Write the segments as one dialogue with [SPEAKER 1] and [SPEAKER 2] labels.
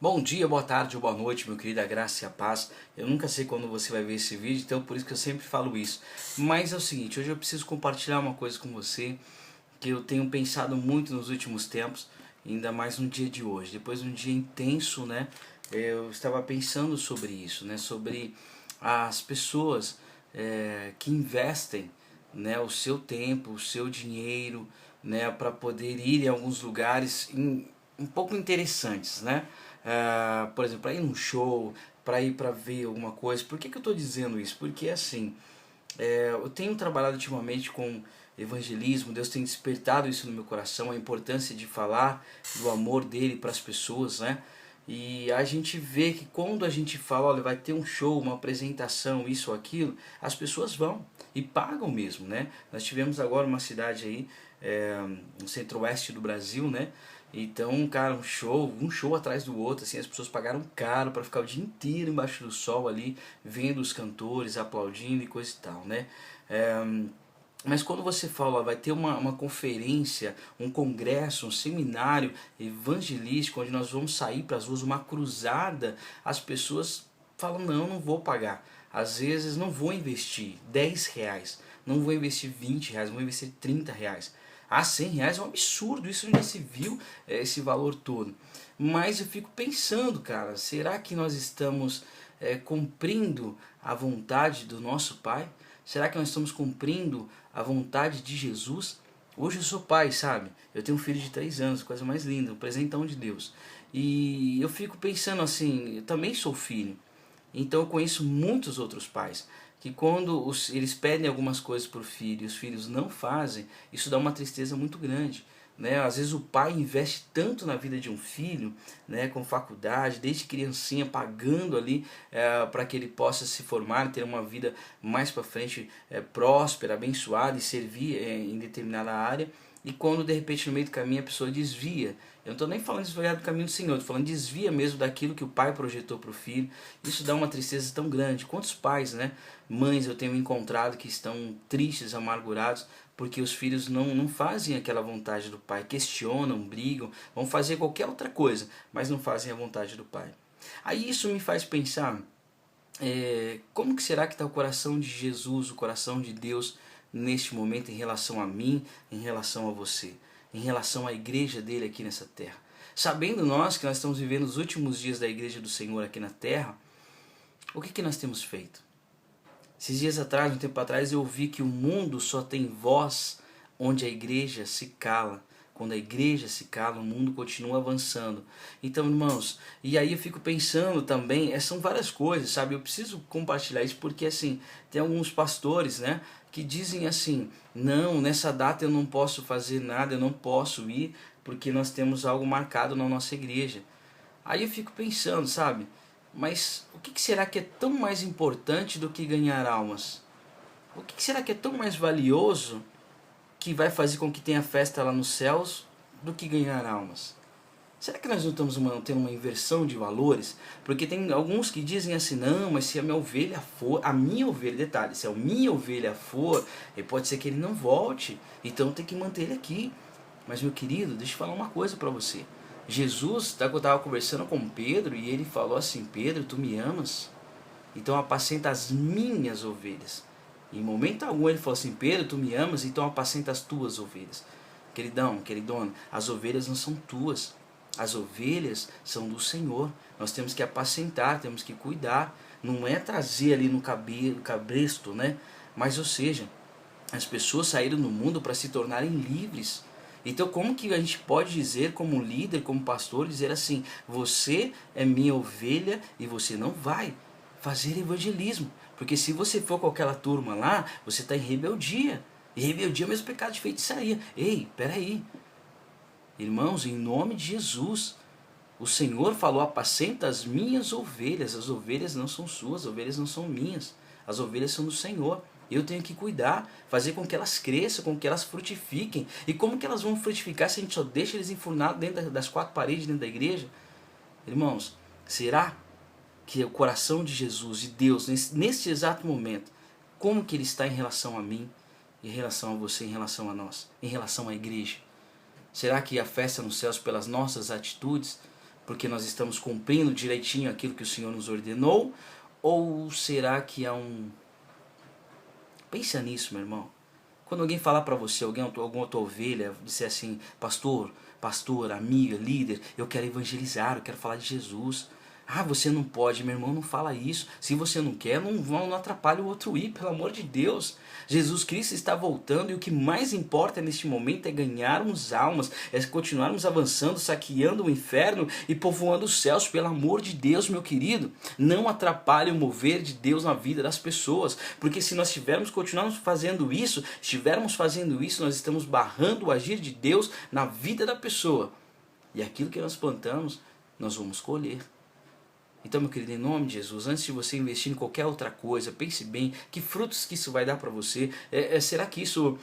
[SPEAKER 1] Bom dia, boa tarde ou boa noite, meu querido, a graça e a paz. Eu nunca sei quando você vai ver esse vídeo, então por isso que eu sempre falo isso. Mas é o seguinte, hoje eu preciso compartilhar uma coisa com você que eu tenho pensado muito nos últimos tempos, ainda mais no dia de hoje. Depois de um dia intenso, né, eu estava pensando sobre isso, né, sobre as pessoas que investem, né, o seu tempo, o seu dinheiro, né, para poder ir em alguns lugares um pouco interessantes, né? Por exemplo, para ir num show, para ir para ver alguma coisa. Por que eu estou dizendo isso? Porque assim, eu tenho trabalhado ultimamente com evangelismo, Deus tem despertado isso no meu coração, a importância de falar do amor dele para as pessoas, né? E a gente vê que quando a gente fala, olha, vai ter um show, uma apresentação, isso ou aquilo, as pessoas vão e pagam mesmo, né? Nós tivemos agora uma cidade aí, no centro-oeste do Brasil, né? Então, cara, um show atrás do outro, assim, as pessoas pagaram caro para ficar o dia inteiro embaixo do sol ali, vendo os cantores, aplaudindo e coisa e tal, né? É, mas quando você fala, vai ter uma conferência, um congresso, um seminário evangelístico, onde nós vamos sair para as ruas, uma cruzada, as pessoas falam, não, não vou pagar. Às vezes não vou investir R$ 10, não vou investir R$ 20, não vou investir R$ 30. R$ 100 é um absurdo, isso onde se viu esse valor todo. Mas eu fico pensando, cara, será que nós estamos cumprindo a vontade do nosso Pai? Será que nós estamos cumprindo a vontade de Jesus? Hoje eu sou pai, sabe? Eu tenho um filho de 3 anos, coisa mais linda, um presentão de Deus. E eu fico pensando assim, eu também sou filho. Então eu conheço muitos outros pais que quando eles pedem algumas coisas para o filho e os filhos não fazem, isso dá uma tristeza muito grande. Né? Às vezes o pai investe tanto na vida de um filho, né, com faculdade, desde criancinha, pagando ali para que ele possa se formar, ter uma vida mais para frente próspera, abençoada e servir em determinada área. E quando de repente no meio do caminho a pessoa desvia, eu não estou nem falando desviar do caminho do Senhor, estou falando desvia mesmo daquilo que o pai projetou para o filho. Isso dá uma tristeza tão grande. Quantos pais, né, mães eu tenho encontrado que estão tristes, amargurados, porque os filhos não fazem aquela vontade do pai, questionam, brigam, vão fazer qualquer outra coisa, mas não fazem a vontade do pai. Aí isso me faz pensar, como que será que está o coração de Jesus, o coração de Deus neste momento em relação a mim, em relação a você, em relação à igreja dele aqui nessa terra. Sabendo nós que nós estamos vivendo os últimos dias da igreja do Senhor aqui na terra, o que nós temos feito? Esses dias atrás, um tempo atrás, eu vi que o mundo só tem voz onde a igreja se cala. Quando a igreja se cala, o mundo continua avançando. Então, irmãos, e aí eu fico pensando também, são várias coisas, sabe? Eu preciso compartilhar isso porque, assim, tem alguns pastores, né, que dizem assim, não, nessa data eu não posso fazer nada, eu não posso ir, porque nós temos algo marcado na nossa igreja. Aí eu fico pensando, sabe? Mas o que será que é tão mais importante do que ganhar almas? O que será que é tão mais valioso que vai fazer com que tenha festa lá nos céus do que ganhar almas? Será que nós não estamos tendo uma inversão de valores? Porque tem alguns que dizem assim, não, mas se a minha ovelha for, a minha ovelha, detalhe, se a minha ovelha for, pode ser que ele não volte, então tem que manter ele aqui. Mas meu querido, deixa eu falar uma coisa para você. Jesus, eu estava conversando com Pedro e ele falou assim, Pedro, tu me amas? Então apacenta as minhas ovelhas. Em momento algum ele falou assim, Pedro, tu me amas? Então apacenta as tuas ovelhas. Queridão, queridona, as ovelhas não são tuas. As ovelhas são do Senhor. Nós temos que apacentar, temos que cuidar. Não é trazer ali no cabresto, né? Mas, ou seja, as pessoas saíram no mundo para se tornarem livres. Então como que a gente pode dizer como líder, como pastor, dizer assim, você é minha ovelha e você não vai fazer evangelismo. Porque se você for com aquela turma lá, você está em rebeldia. E rebeldia é o mesmo pecado de feitiçaria. Ei, peraí. Irmãos, em nome de Jesus, o Senhor falou, apacenta as minhas ovelhas. As ovelhas não são suas, as ovelhas não são minhas. As ovelhas são do Senhor. Eu tenho que cuidar, fazer com que elas cresçam, com que elas frutifiquem. E como que elas vão frutificar se a gente só deixa eles enfurnados dentro das quatro paredes dentro da igreja? Irmãos, será que o coração de Jesus, de Deus, neste exato momento, como que ele está em relação a mim, em relação a você, em relação a nós, em relação à igreja? Será que a festa nos céus pelas nossas atitudes? porque nós estamos cumprindo direitinho aquilo que o Senhor nos ordenou? Ou será que há um... Pensa nisso, meu irmão. Quando alguém falar para você, alguma tua ovelha, disser assim, pastor, pastora, amiga, líder, eu quero evangelizar, eu quero falar de Jesus. Ah, você não pode, meu irmão, não fala isso. Se você não quer, não atrapalhe o outro ir, pelo amor de Deus. Jesus Cristo está voltando e o que mais importa neste momento é ganharmos almas, é continuarmos avançando, saqueando o inferno e povoando os céus, pelo amor de Deus, meu querido. Não atrapalhe o mover de Deus na vida das pessoas, porque se nós continuarmos fazendo isso, nós estamos barrando o agir de Deus na vida da pessoa. E aquilo que nós plantamos, nós vamos colher. Então, meu querido, em nome de Jesus, antes de você investir em qualquer outra coisa, pense bem que frutos que isso vai dar para você. Será que isso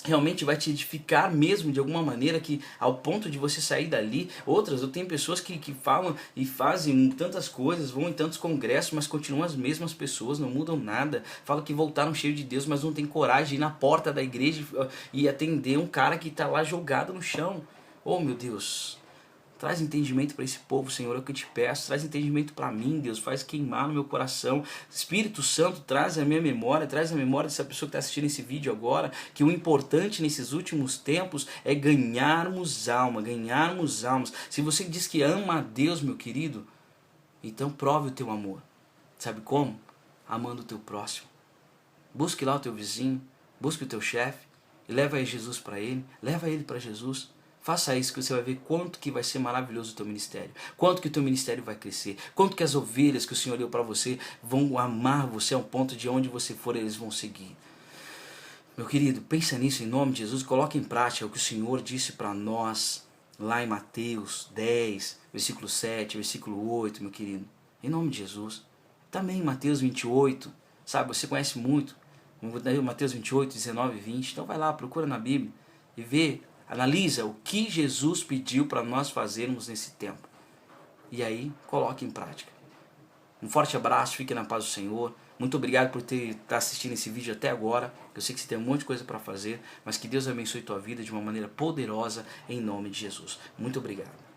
[SPEAKER 1] realmente vai te edificar mesmo de alguma maneira, que ao ponto de você sair dali? Eu tenho pessoas que falam e fazem tantas coisas, vão em tantos congressos, mas continuam as mesmas pessoas, não mudam nada. Falam que voltaram cheios de Deus, mas não tem coragem de ir na porta da igreja e atender um cara que está lá jogado no chão. Oh, meu Deus! Traz entendimento para esse povo, Senhor, é o que eu te peço. Traz entendimento para mim, Deus. Faz queimar no meu coração. Espírito Santo, traz a minha memória. Traz a memória dessa pessoa que está assistindo esse vídeo agora. Que o importante nesses últimos tempos é ganharmos alma. Ganharmos almas. Se você diz que ama a Deus, meu querido, então prove o teu amor. Sabe como? Amando o teu próximo. Busque lá o teu vizinho. Busque o teu chefe. E leva Jesus para ele. Leva ele para Jesus. Faça isso que você vai ver quanto que vai ser maravilhoso o teu ministério. Quanto que o teu ministério vai crescer. Quanto que as ovelhas que o Senhor deu para você vão amar você ao ponto de onde você for eles vão seguir. Meu querido, pensa nisso em nome de Jesus. Coloque em prática o que o Senhor disse para nós lá em Mateus 10, versículo 7, versículo 8, meu querido. Em nome de Jesus. Também em Mateus 28, sabe, você conhece muito. Mateus 28, 19 e 20. Então vai lá, procura na Bíblia e vê. Analisa o que Jesus pediu para nós fazermos nesse tempo. E aí, coloque em prática. Um forte abraço, fique na paz do Senhor. Muito obrigado por estar assistindo esse vídeo até agora. Eu sei que você tem um monte de coisa para fazer, mas que Deus abençoe tua vida de uma maneira poderosa, em nome de Jesus. Muito obrigado.